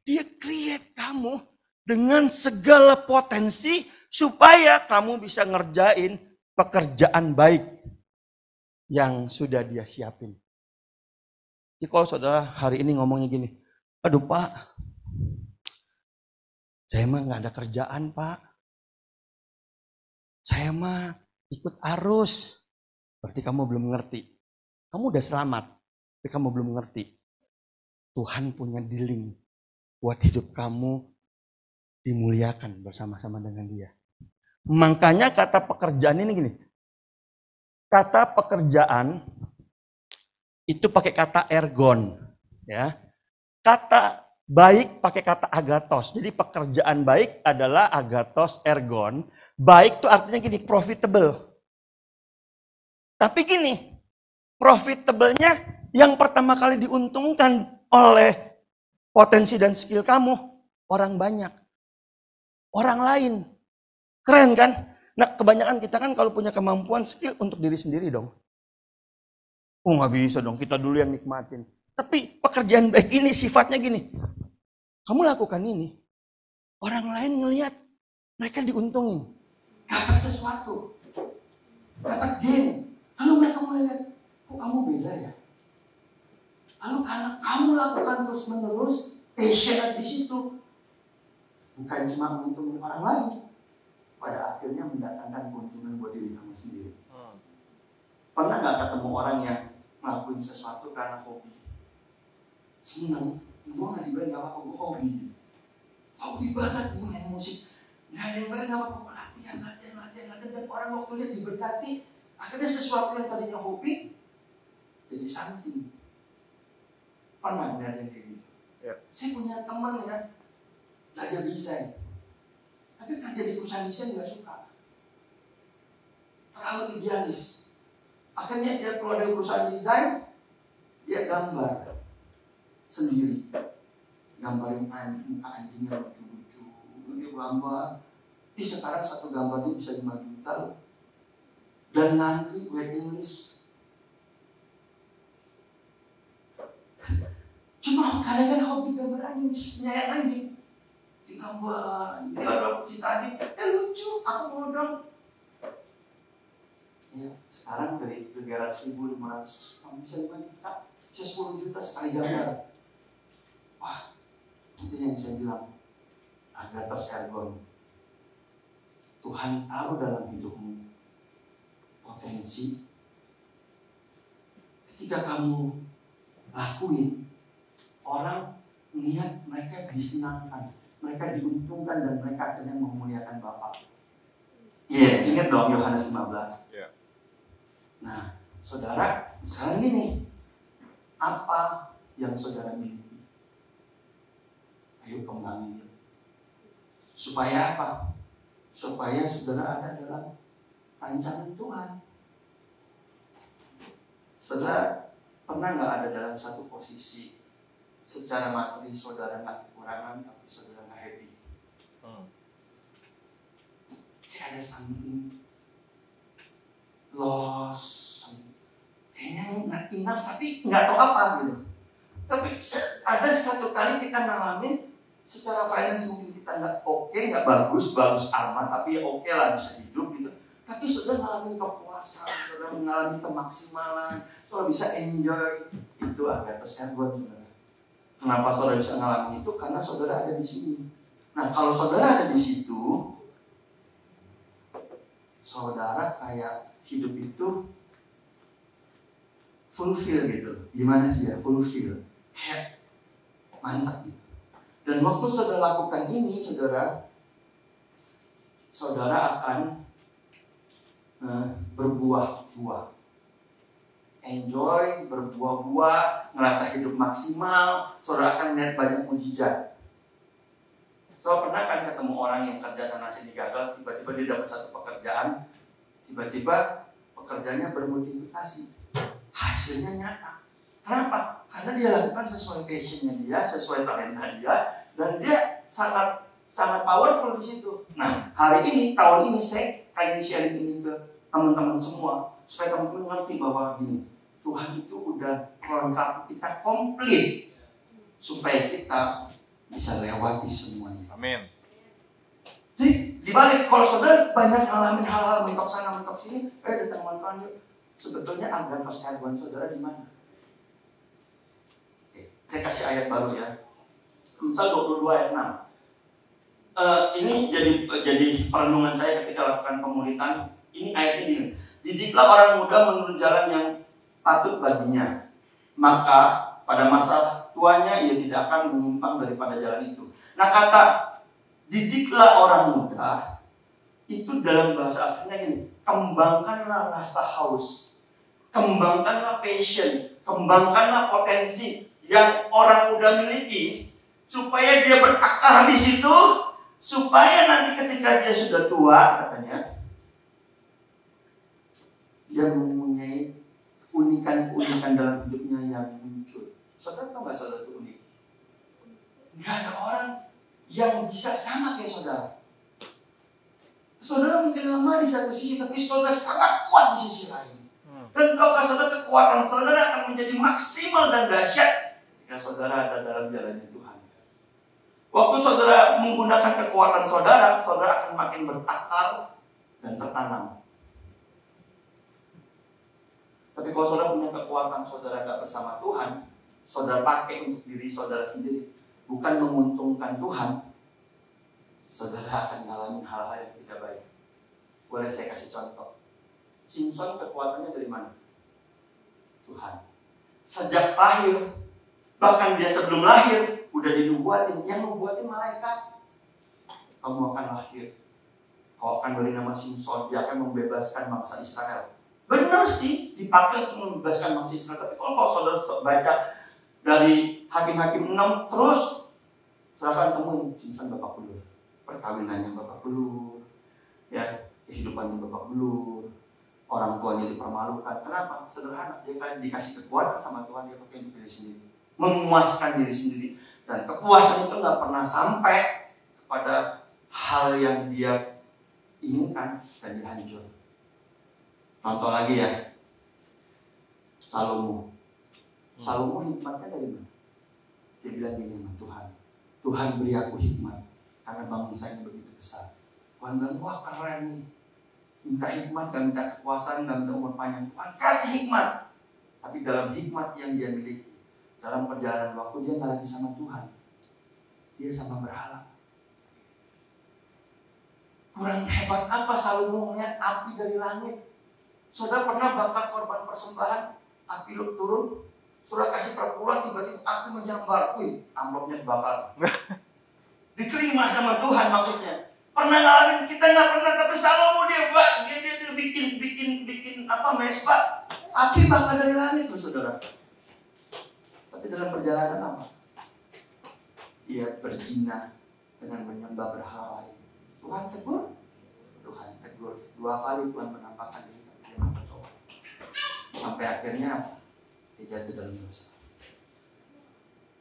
dia create kamu dengan segala potensi supaya kamu bisa ngerjain pekerjaan baik yang sudah dia siapin. Jadi kalau saudara hari ini ngomongnya gini, aduh Pak, saya mah nggak ada kerjaan Pak. Saya mah ikut arus. Berarti kamu belum ngerti. Kamu udah selamat, tapi kamu belum ngerti. Tuhan punya dealing buat hidup kamu dimuliakan bersama-sama dengan dia. Makanya kata pekerjaan ini gini. Kata pekerjaan itu pakai kata ergon. Ya. Kata baik pakai kata agathos. Jadi pekerjaan baik adalah agathos ergon. Baik itu artinya gini, profitable. Tapi gini, profitable-nya yang pertama kali diuntungkan oleh potensi dan skill kamu, orang banyak. Orang lain. Keren kan? Nah kebanyakan kita kan kalau punya kemampuan skill untuk diri sendiri dong. Oh nggak bisa dong, kita dulu yang nikmatin. Tapi pekerjaan baik ini sifatnya gini. Kamu lakukan ini. Orang lain ngelihat mereka diuntungin. Dapat sesuatu. Dapat gain. Lalu mereka melihat, kok kamu beda ya? Lalu karena kamu lakukan terus menerus, passionate di situ, bukan cuma menguntungkan orang lain, pada akhirnya mendatangkan keuntungan buat diri kamu sendiri. Pernah nggak ketemu orang yang ngelakuin sesuatu karena hobi? Seneng, gue nggak dibayar nggak apa-apa, gue hobi banget gue main musik, nggak ada yang bayar nggak apa-apa, latihan, dan orang waktu lihat diberkati. Akhirnya sesuatu yang tadinya hobi jadi something. Pernah ngeliat yang kayak gitu? Ya. Saya punya teman ya, belajar desain. Tapi kerja di perusahaan desain gak suka. Terlalu idealis. Akhirnya dia keluar dari perusahaan desain, dia gambar sendiri. Gambarin muka anjingnya lucu-lucu. Dia gambar. Sekarang satu gambar dia bisa 5 juta loh. Dan ngantri waiting list. Cuma kadang-kadang hobi gambar anjing, penyayang anjing. Di gambar, dia ada cita anjing, lucu, aku mau dong. Ya, sekarang dari negara 1.500, kamu bisa 5 juta, bisa 10 juta sekali gambar. Wah, itu yang saya bilang, agathos ergon. Tuhan taruh dalam hidupmu potensi. Ketika kamu lakuin, orang melihat mereka disenangkan, mereka diuntungkan, dan mereka akhirnya memuliakan Bapa. Iya, ingat dong Yohanes 15. Yeah. Nah, saudara, sekarang gini, apa yang saudara miliki? Ayo kembangin. Supaya apa? Supaya saudara ada dalam rancangan Tuhan. Saudara pernah nggak ada dalam satu posisi secara materi saudara nggak kekurangan tapi saudara nggak happy? Kayak ada something loss, kayaknya nggak enough tapi nggak tahu apa gitu. Tapi ada satu kali kita ngalamin secara finance mungkin kita nggak oke, nggak bagus amat, tapi oke lah bisa hidup gitu. Tapi saudara mengalami kepuasan, saudara mengalami kemaksimalan, saudara bisa enjoy. Itu agathos ergon, saudara. Kenapa saudara bisa mengalami itu? Karena saudara ada di sini. Nah, kalau saudara ada di situ, saudara kayak hidup itu fulfill gitu. Gimana sih ya, fulfill. Kayak mantap gitu. Dan waktu saudara lakukan ini, saudara akan berbuah-buah. Enjoy, berbuah-buah, ngerasa hidup maksimal, saudara akan melihat banyak mujizat. Saudara pernah kan ketemu orang yang kerja sana sini gagal, tiba-tiba dia dapat satu pekerjaan, tiba-tiba pekerjaannya bermultiplikasi. Hasilnya nyata. Kenapa? Karena dia lakukan sesuai passionnya dia, sesuai talenta dia, dan dia sangat powerful di situ. Nah, hari ini, tahun ini saya pengen sharing ini ke teman-teman semua, supaya teman-teman ngerti bahwa gini, Tuhan itu udah melengkapi kita komplit, supaya kita bisa lewati semuanya. Amin. Jadi dibalik, kalau saudara banyak ngalamin hal-hal mentok sana mentok sini, datang Tuhan yuk. Sebetulnya agathos ergon saudara di mana? Saya kasih ayat baru ya. Misal 22 ayat 6. Ini jadi perenungan saya ketika lakukan pemuritan. Ini ayatnya gini. Didiklah orang muda menurut jalan yang patut baginya. Maka pada masa tuanya ia tidak akan menyimpang daripada jalan itu. Nah, kata didiklah orang muda itu dalam bahasa aslinya gini. Kembangkanlah rasa haus. Kembangkanlah passion. Kembangkanlah potensi yang orang muda miliki, supaya dia berakar di situ, supaya nanti ketika dia sudah tua, katanya, dia mempunyai unikan-unikan dalam hidupnya yang muncul. Saudara tahu nggak saudara itu unik? Nggak ada orang yang bisa sama kayak saudara. Saudara mungkin lemah di satu sisi, tapi saudara sangat kuat di sisi lain. Dan kalau saudara, kekuatan saudara akan menjadi maksimal dan dahsyat ketika saudara ada dalam jalannya Tuhan. Waktu saudara menggunakan kekuatan saudara, saudara akan makin berakar dan tertanam. Tapi kalau saudara punya kekuatan saudara tidak bersama Tuhan, saudara pakai untuk diri saudara sendiri, bukan menguntungkan Tuhan, saudara akan mengalami hal-hal yang tidak baik. Boleh saya kasih contoh? Simpson kekuatannya dari mana? Tuhan. Sejak lahir, bahkan dia sebelum lahir udah dinubuatin, yang nubuatin malaikat. Kamu akan lahir, kau akan beri nama Simpson, dia akan membebaskan bangsa Israel. Benar sih, dipakai untuk membebaskan bangsa Israel. Tapi kalau saudara baca dari Hakim-Hakim 6 terus, saudara akan temuin Simpson babak belur, perkawinannya babak belur, ya kehidupannya babak belur. Orang tuanya dipermalukan. Kenapa? Sederhana. Dia kan dikasih kekuatan sama Tuhan, dia pakai untuk diri sendiri, memuaskan diri sendiri. Dan kepuasan itu nggak pernah sampai kepada hal yang dia inginkan dan dihancur. Contoh lagi ya, Salomo. Salomo hikmatnya dari mana? Dia bilang gini sama Tuhan, Tuhan beri aku hikmat karena bangsa yang begitu besar. Tuhan bilang, wah keren nih. Minta hikmat, gak minta kekuasaan, gak minta umur panjang. Tuhan kasih hikmat. Tapi dalam hikmat yang dia miliki, dalam perjalanan waktu, dia gak lagi sama Tuhan. Dia sama berhala. Kurang hebat apa Salomo melihat api dari langit? Saudara pernah bakar korban persembahan, api turun, saudara kasih perpuluhan, tiba-tiba api menyambar. Wih, amplopnya dibakar. Diterima sama Tuhan maksudnya. Pernah ngalamin, kita nggak pernah, tapi Salomo dia bikin apa mesbah, api bakar dari langit loh saudara. Tapi dalam perjalanan apa? Dia berzina dengan menyembah berhala lain. Tuhan tegur. 2 kali Tuhan menampakkan diri, tapi dia nggak bertobat. Sampai akhirnya apa? Dia jatuh dalam dosa.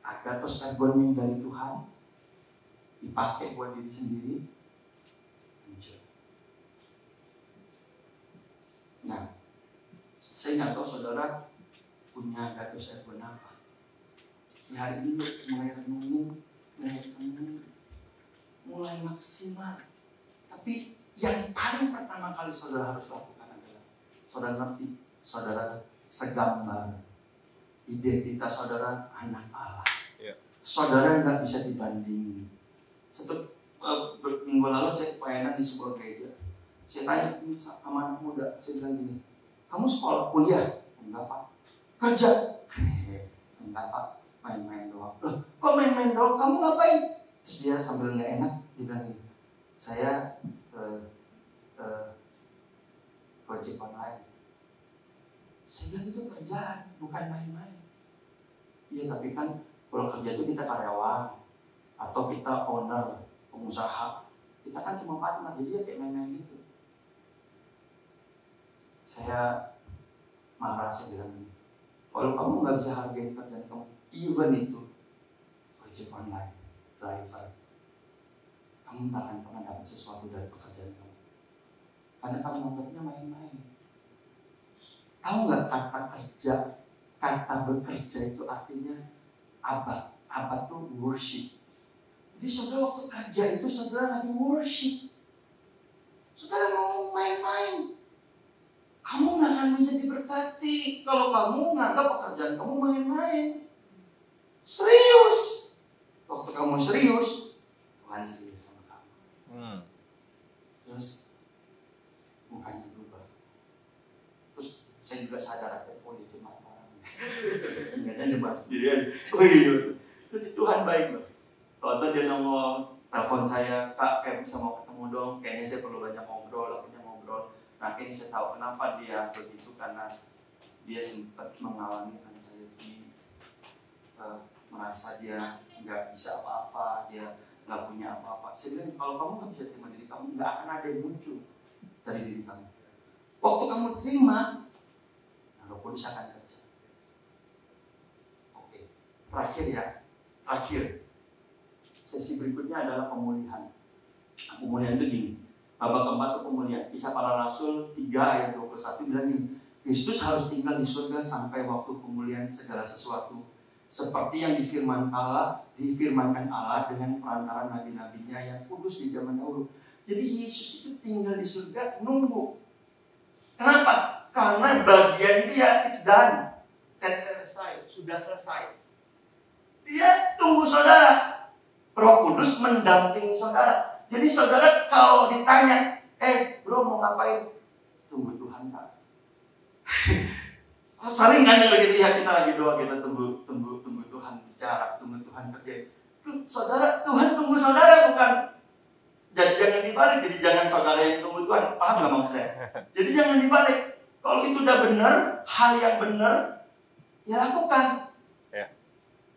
Agathos ergon yang dari Tuhan dipakai buat diri sendiri. Nah, saya nggak tahu saudara punya agathos ergon apa. Di hari ini mulai renungin, mulai maksimal. Tapi yang paling pertama kali saudara harus lakukan adalah saudara ngerti, saudara segambar. Identitas saudara anak Allah. Saudara nggak bisa dibandingin. Satu minggu lalu saya pelayanan di sebuah gereja. Saya tanya sama anak muda, saya bilang gini, kamu sekolah kuliah? Enggak Pak. Kerja. Enggak Pak, main-main doang. Loh, kok main-main doang? Kamu ngapain? Terus dia sambil nggak enak, dia bilang gini, saya project online. Saya bilang itu kerjaan, bukan main-main. Iya, tapi kan kalau kerja itu kita karyawan atau kita owner, pengusaha, kita kan cuma partner, jadi ya kayak main-main gitu. Saya marah, saya bilang gini, kalau kamu nggak bisa hargai kerjaan kamu, even itu project online, driver, kamu nggak akan pernah dapat sesuatu dari pekerjaan kamu, karena kamu anggapnya main-main. Tahu nggak kata kerja, kata bekerja itu artinya abad. Abad itu worship. Jadi saudara waktu kerja itu saudara lagi worship. Saudara mau main-main, kamu nggak akan bisa diberkati kalau kamu nganggap pekerjaan kamu main-main. Serius. Waktu kamu serius, Tuhan serius sama kamu. Terus mukanya berubah. Terus saya juga sadar, oh itu marah-marah. Ingatnya cuma sendirian. Oh iya, itu Tuhan baik loh. Waktu dia nongol telepon saya, Kak, kayak bisa mau ketemu dong. Kayaknya saya perlu banyak ngobrol, akhirnya ngobrol. Nah, akhirnya saya tahu kenapa dia begitu, karena dia sempat mengalami anxiety, merasa dia nggak bisa apa-apa, dia nggak punya apa-apa. Saya bilang, kalau kamu nggak bisa terima diri kamu, nggak akan ada yang muncul dari diri kamu. Waktu kamu terima, Roh Kudus akan kerja. Oke, terakhir. Sesi berikutnya adalah pemulihan. Pemulihan itu gini. Babak keempat itu pemulihan. Kisah Para Rasul 3 ayat 21 bilang gini, Kristus harus tinggal di surga sampai waktu pemulihan segala sesuatu, seperti yang difirmankan Allah dengan perantara nabi-nabinya yang kudus di zaman dahulu. Jadi Yesus itu tinggal di surga nunggu. Kenapa? Karena bagian dia it's done. Sudah selesai. Dia tunggu saudara. Roh Kudus mendampingi saudara. Jadi saudara kalau ditanya, bro mau ngapain? Tunggu Tuhan Kak. Sering kan gitu ya, kita lagi doa, kita tunggu Tuhan bicara, tunggu Tuhan kerja. Saudara, Tuhan tunggu saudara bukan. Jadi jangan dibalik, jadi jangan saudara yang tunggu Tuhan. Paham nggak maksud saya? Jadi jangan dibalik. Kalau itu udah benar, hal yang benar, ya lakukan.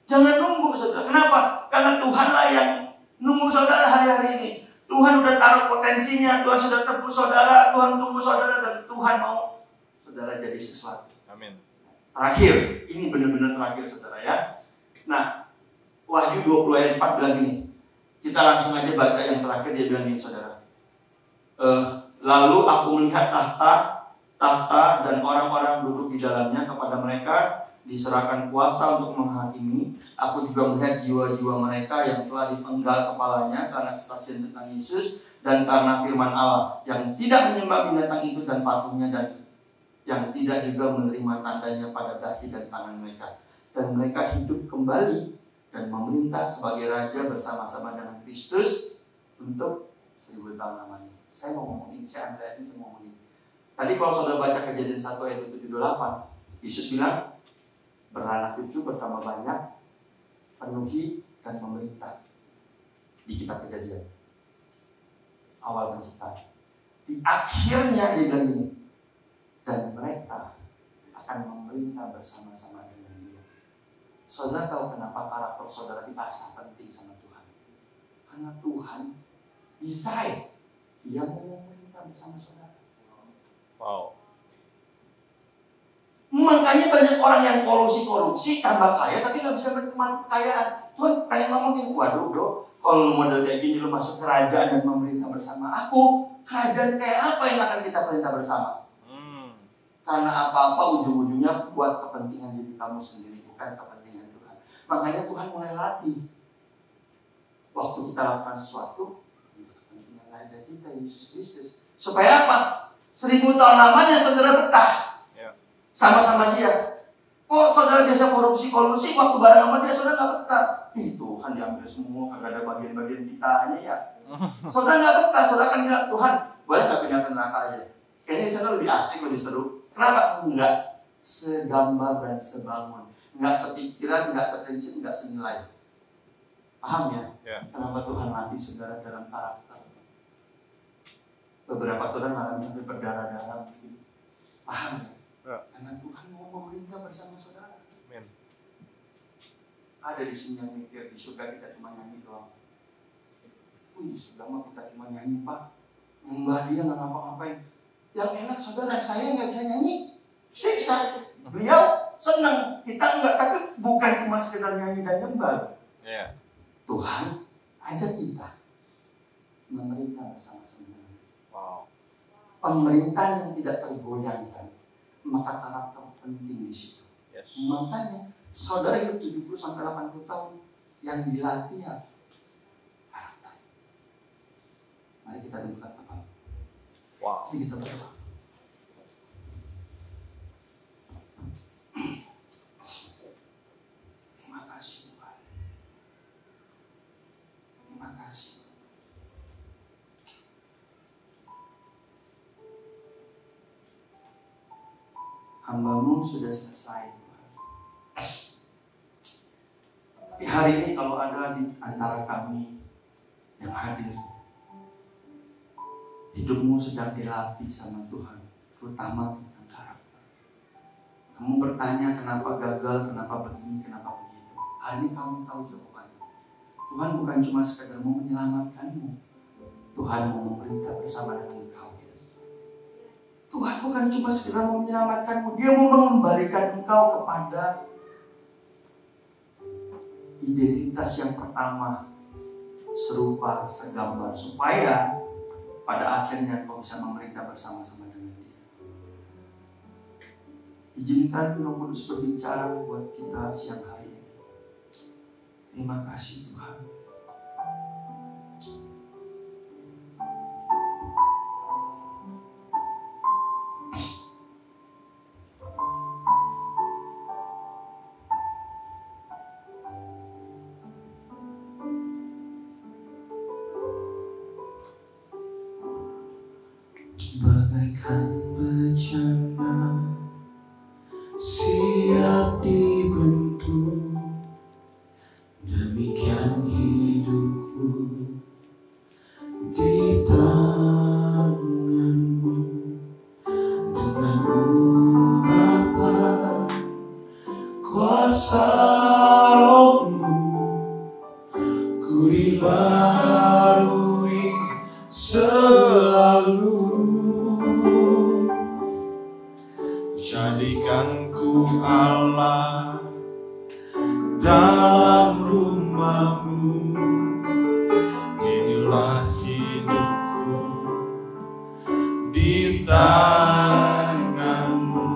Jangan nunggu saudara. Kenapa? Karena Tuhanlah yang nunggu saudara hari-hari ini. Tuhan udah taruh potensinya, Tuhan sudah tebus saudara, Tuhan tunggu saudara, dan Tuhan mau saudara jadi sesuatu. Amin. Terakhir, ini benar-benar terakhir saudara ya. Nah, Wahyu 20 ayat 4 bilang gini. Kita langsung aja baca yang terakhir, dia bilang gini saudara. Lalu aku melihat tahta dan orang-orang duduk di dalamnya, kepada mereka diserahkan kuasa untuk menghakimi. Aku juga melihat jiwa-jiwa mereka yang telah dipenggal kepalanya karena kesaksian tentang Yesus dan karena firman Allah, yang tidak menyembah binatang itu dan patungnya, dan yang tidak juga menerima tandanya pada dahi dan tangan mereka. Dan mereka hidup kembali dan memerintah sebagai raja bersama-sama dengan Kristus untuk 1000 tahun lamanya. Saya mau ngomong ini, saya ambil ini, saya mau ngomong ini. Tadi kalau saudara baca Kejadian 1 ayat 7-8, Yesus bilang, beranak cucu bertambah banyak, penuhi dan memerintah. Di kitab Kejadian awal penciptaan. Di akhirnya dia bilang ini, dan mereka akan memerintah bersama-sama dengan dia. Saudara tahu kenapa karakter saudara diasah penting sama Tuhan? Karena Tuhan desain dia mau memerintah bersama saudara. Wow. Makanya banyak orang yang korupsi tambah kaya tapi nggak bisa menikmati kekayaan. Tuhan pengen ngomongin, waduh bro, kalau lu model kayak gini lu masuk kerajaan dan memerintah bersama aku, kerajaan kayak apa yang akan kita perintah bersama? Karena apa-apa ujung-ujungnya buat kepentingan diri kamu sendiri, bukan kepentingan Tuhan. Makanya Tuhan mulai latih. Waktu kita lakukan sesuatu, itu kepentingan Raja kita, Yesus Kristus. Supaya apa? 1000 tahun lamanya saudara betah sama-sama dia. Kok saudara biasa korupsi, waktu bareng sama dia saudara nggak betah. Ih, Tuhan diambil semua, kagak ada bagian-bagian kita ini ya. Saudara nggak betah, saudara kan bilang, Tuhan boleh nggak pindah ke neraka aja? Kayaknya di sana lebih asik, lebih seru. Kenapa? Enggak. segambar dan sebangun. Nggak sepikiran, nggak seprinsip, nggak senilai. Paham ya? Kenapa Tuhan latih saudara dalam karakter? Beberapa saudara ngalamin sampai berdarah-darah begini. Paham ya? Karena Tuhan mau memerintah bersama saudara. Amen. Ada di sini yang mikir di surga kita cuma nyanyi doang. Di surga mah kita cuma nyanyi, Pak. Nyembah dia nggak ngapa-ngapain. Yang enak saudara, saya nggak bisa nyanyi, siksa. Beliau senang, kita enggak. Tapi bukan cuma sekedar nyanyi dan nyembah. Tuhan ajak kita memerintah bersama-sama. Wow. Pemerintahan yang tidak tergoyangkan, maka karakter penting di situ. Yes. Makanya saudara hidup 70 sampai 80 tahun yang dilatih ya karakter. Mari kita dudukkan teman. Wow. Mari kita berdoa. Terima kasih Tuhan. Terima kasih. Hamba-Mu sudah selesai Tuhan. Tapi hari ini kalau ada di antara kami yang hadir, hidupmu sedang dilatih sama Tuhan, terutama tentang karakter. Kamu bertanya kenapa gagal, kenapa begini, kenapa begitu. Hari ini kamu tahu jawabannya. Tuhan bukan cuma sekedar mau menyelamatkanmu, Tuhan mau memerintah bersama dengan engkau. Tuhan bukan cuma sekedar mau menyelamatkanmu, Dia mau mengembalikan engkau kepada identitas yang pertama, serupa, segambar, supaya pada akhirnya kau bisa memerintah bersama-sama dengan Dia. Izinkan Roh Kudus berbicara buat kita siang hari ini. Terima kasih Tuhan. Bagaikan bejana siap dibentuk, demikian hidupku di tangan-Mu. Dengan urapan kuasa Roh-Mu, ku dibaharui selalu. Jadikan ku Allah dalam rumah-Mu. Inilah hidupku di tangan-Mu.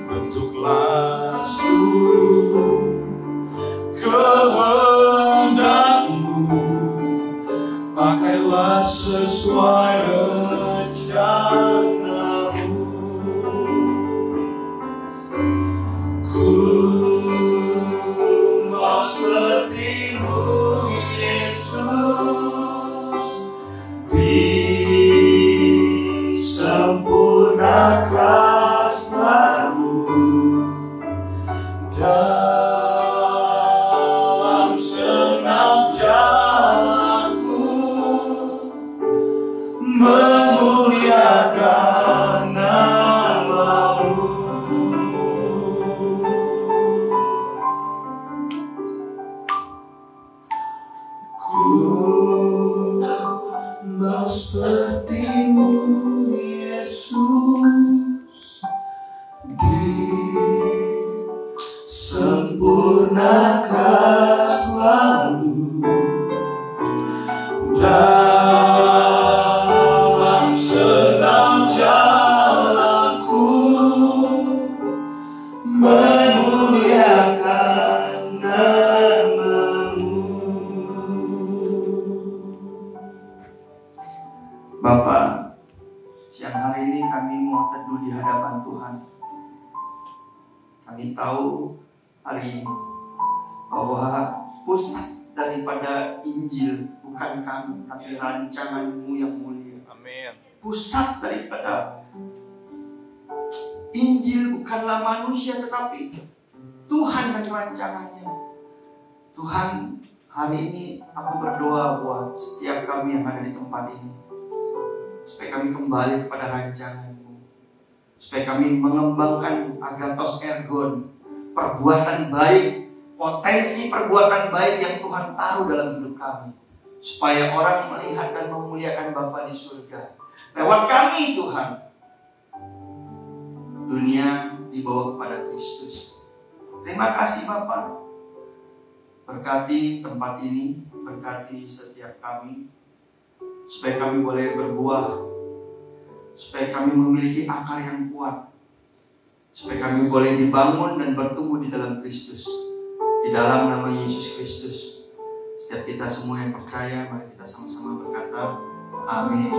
Bentuklah seluruh kehendak-Mu. Pakailah sesuai rencana-Mu. Ku mau seperti-Mu Yesus, disempurnakan selalu dalam senang jalanku, memuliakan nama-Mu. Ku mau seperti-Mu Yesus, disempurnakan selalu dalam senang jalanku, memuliakan nama-Mu. Bapak, siang hari ini kami mau teduh di hadapan Tuhan. Kami tahu hari ini bahwa pusat daripada Injil bukan kami, tapi rancangan-Mu yang mulia. Amin. Pusat daripada Injil bukanlah manusia, tetapi Tuhan dan rancangannya. Tuhan, hari ini aku berdoa buat setiap kami yang ada di tempat ini, supaya kami kembali kepada rancangan-Mu, supaya kami mengembangkan agathos ergon, perbuatan baik, potensi perbuatan baik yang Tuhan taruh dalam hidup kami, supaya orang melihat dan memuliakan Bapa di surga. Lewat kami Tuhan, dunia dibawa kepada Kristus. Terima kasih Bapa. Berkati tempat ini, berkati setiap kami, supaya kami boleh berbuah, supaya kami memiliki akar yang kuat, supaya kami boleh dibangun dan bertumbuh di dalam Kristus, di dalam nama Yesus Kristus. Setiap kita semua yang percaya, mari kita sama-sama berkata, amin.